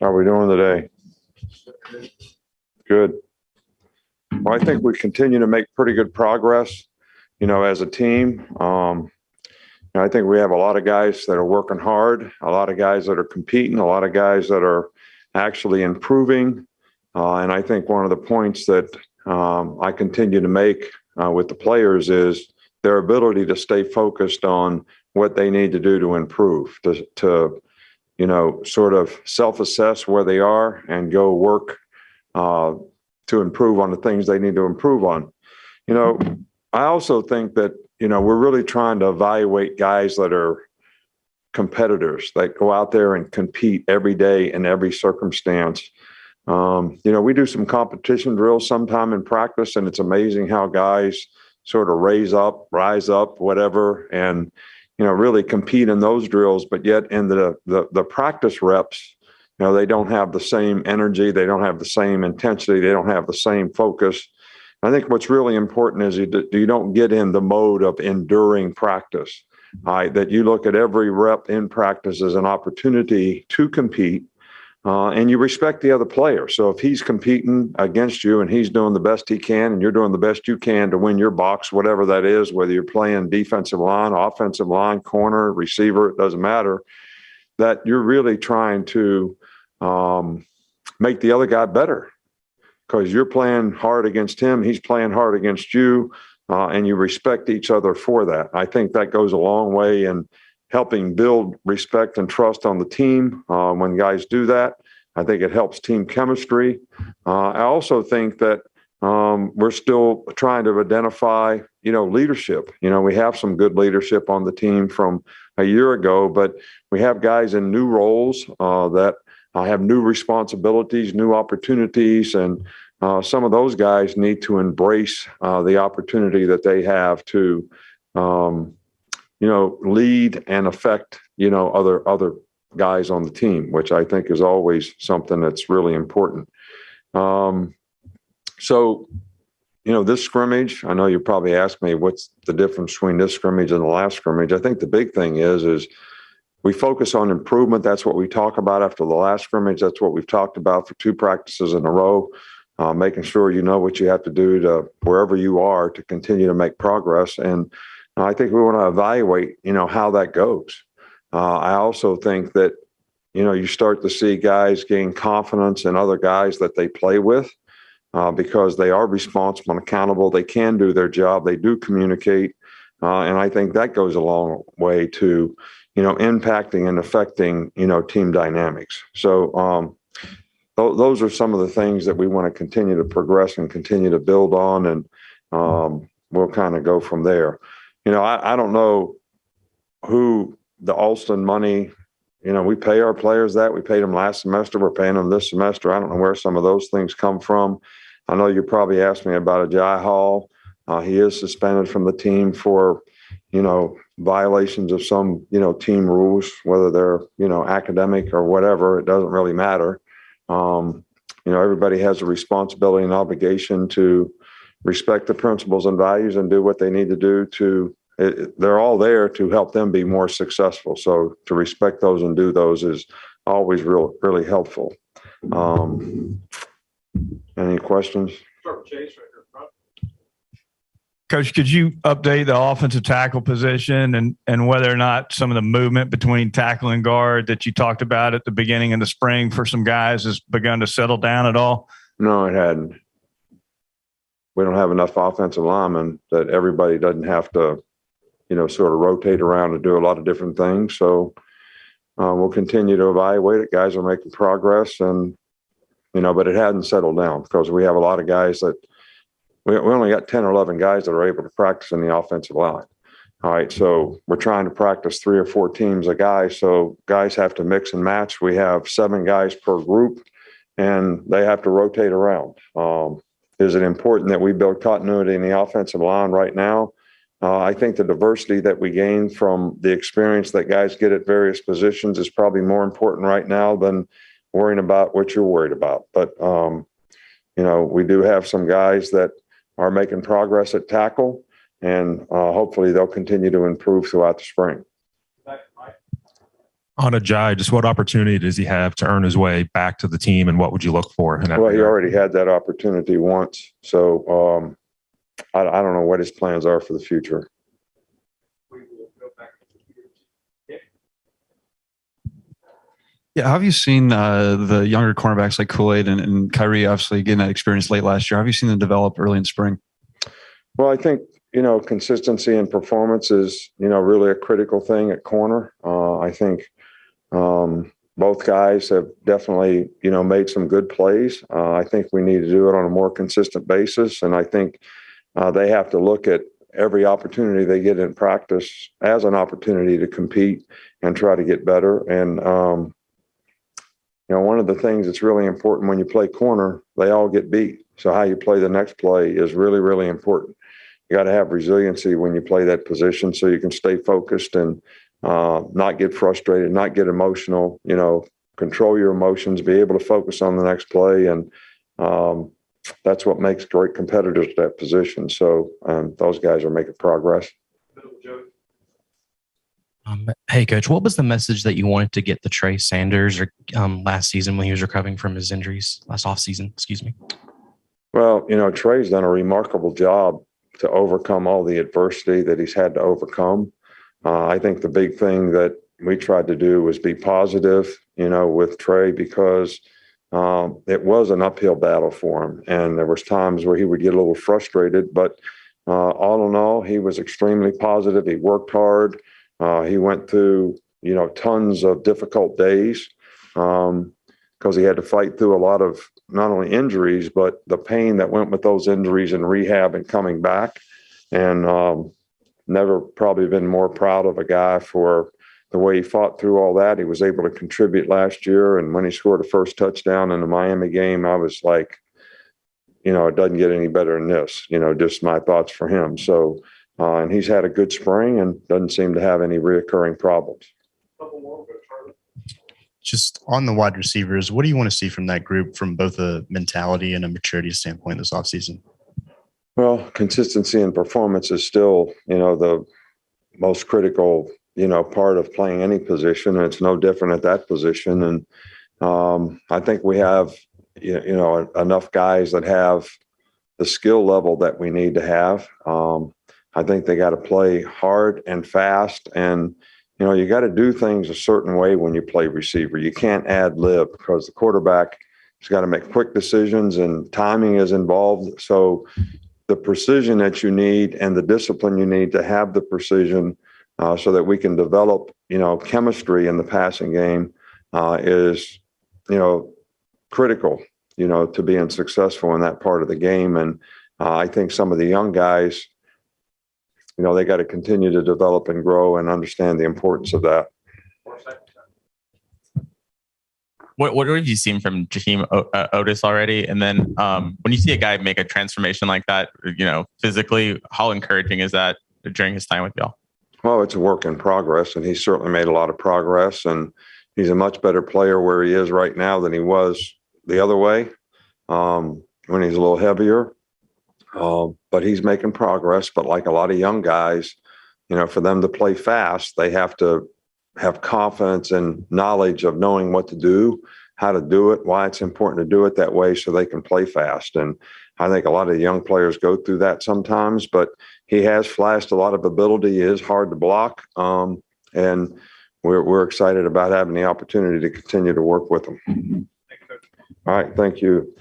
How are we doing today? Good. Well, I think we continue to make pretty good progress, as a team. I think we have a lot of guys that are working hard, a lot of guys that are competing, a lot of guys that are actually improving. And I think one of the points that I continue to make with the players is their ability to stay focused on what they need to do to improve, to sort of self-assess where they are and go work to improve on the things they need to improve on. I also think that, we're really trying to evaluate guys that are competitors that go out there and compete every day in every circumstance. We do some competition drills sometime in practice, and it's amazing how guys sort of rise up, whatever, and, really compete in those drills. But yet in the practice reps, they don't have the same energy. They don't have the same intensity. They don't have the same focus. I think what's really important is you don't get in the mode of enduring practice, that you look at every rep in practice as an opportunity to compete, and you respect the other player. So if he's competing against you and he's doing the best he can and you're doing the best you can to win your box, whatever that is, whether you're playing defensive line, offensive line, corner, receiver, it doesn't matter, that you're really trying to make the other guy better, because you're playing hard against him, he's playing hard against you, and you respect each other for that. I think that goes a long way in helping build respect and trust on the team when guys do that. I think it helps team chemistry. I also think that we're still trying to identify, leadership. We have some good leadership on the team from a year ago, but we have guys in new roles that have new responsibilities, new opportunities, and some of those guys need to embrace the opportunity that they have to, lead and affect, other guys on the team, which I think is always something that's really important. So, this scrimmage, I know you probably asked me what's the difference between this scrimmage and the last scrimmage. I think the big thing is we focus on improvement. That's what we talk about after the last scrimmage. That's what we've talked about for 2 practices in a row, making sure you know what you have to do to wherever you are to continue to make progress. And I think we want to evaluate, how that goes. I also think that, you start to see guys gain confidence in other guys that they play with because they are responsible and accountable. They can do their job. They do communicate. And I think that goes a long way to, impacting and affecting, team dynamics. So those are some of the things that we want to continue to progress and continue to build on. And we'll kind of go from there. I don't know who the Alston money, we pay our players that. We paid them last semester. We're paying them this semester. I don't know where some of those things come from. I know you probably asked me about Agiye Hall. He is suspended from the team for, violations of some, team rules, whether they're, academic or whatever. It doesn't really matter. Everybody has a responsibility and obligation to respect the principles and values and do what they need to do they're all there to help them be more successful. So to respect those and do those is always really helpful. Any questions? Coach, could you update the offensive tackle position and whether or not some of the movement between tackle and guard that you talked about at the beginning of the spring for some guys has begun to settle down at all? No, it hadn't. We don't have enough offensive linemen that everybody doesn't have to, sort of rotate around and do a lot of different things. So we'll continue to evaluate it. Guys are making progress and, but it hadn't settled down because we have a lot of guys that we only got 10 or 11 guys that are able to practice in the offensive line. All right. So we're trying to practice 3 or 4 teams a guy. So guys have to mix and match. We have 7 guys per group and they have to rotate around. Is it important that we build continuity in the offensive line right now? I think the diversity that we gain from the experience that guys get at various positions is probably more important right now than worrying about what you're worried about. But, we do have some guys that are making progress at tackle, and hopefully they'll continue to improve throughout the spring. On Agiye, just what opportunity does he have to earn his way back to the team, and what would you look for in that Well, he regard? already had that opportunity once. So I don't know what his plans are for the future. Yeah, how have you seen the younger cornerbacks like Kool-Aid and Kyrie obviously getting that experience late last year? How have you seen them develop early in spring? Well, I think, consistency and performance is, really a critical thing at corner. I think both guys have definitely, made some good plays. I think we need to do it on a more consistent basis. And I think they have to look at every opportunity they get in practice as an opportunity to compete and try to get better. And, one of the things that's really important when you play corner, they all get beat. So how you play the next play is really, really important. You got to have resiliency when you play that position so you can stay focused and not get frustrated, not get emotional, control your emotions, be able to focus on the next play. And that's what makes great competitors at that position. So those guys are making progress. Hey, Coach, what was the message that you wanted to get to Trey Sanders last season when he was recovering from his injuries, last offseason? Excuse me. Well, Trey's done a remarkable job to overcome all the adversity that he's had to overcome. I think the big thing that we tried to do was be positive, with Trey because it was an uphill battle for him. And there was times where he would get a little frustrated, but all in all, he was extremely positive. He worked hard. He went through, tons of difficult days because he had to fight through a lot of not only injuries, but the pain that went with those injuries in rehab and coming back. And never probably been more proud of a guy for the way he fought through all that. He was able to contribute last year. And when he scored a first touchdown in the Miami game, I was like, it doesn't get any better than this, just my thoughts for him. So, and he's had a good spring and doesn't seem to have any reoccurring problems. Just on the wide receivers, what do you want to see from that group from both a mentality and a maturity standpoint this offseason? Well, consistency and performance is still, the most critical, part of playing any position. And it's no different at that position. And I think we have, enough guys that have the skill level that we need to have. I think they got to play hard and fast. And, you got to do things a certain way when you play receiver. You can't ad lib because the quarterback has got to make quick decisions and timing is involved. So the precision that you need and the discipline you need to have the precision so that we can develop, chemistry in the passing game is, critical, to being successful in that part of the game. And I think some of the young guys, they got to continue to develop and grow and understand the importance of that. What have you seen from Jaheim Oatis already? And then when you see a guy make a transformation like that, physically, how encouraging is that during his time with y'all? Well, it's a work in progress, and he's certainly made a lot of progress. And he's a much better player where he is right now than he was the other way when he's a little heavier. But he's making progress. But like a lot of young guys, for them to play fast, they have to have confidence and knowledge of knowing what to do, how to do it, why it's important to do it that way so they can play fast. And I think a lot of young players go through that sometimes, but he has flashed a lot of ability. He is hard to block. And we're excited about having the opportunity to continue to work with him. All right. Thank you.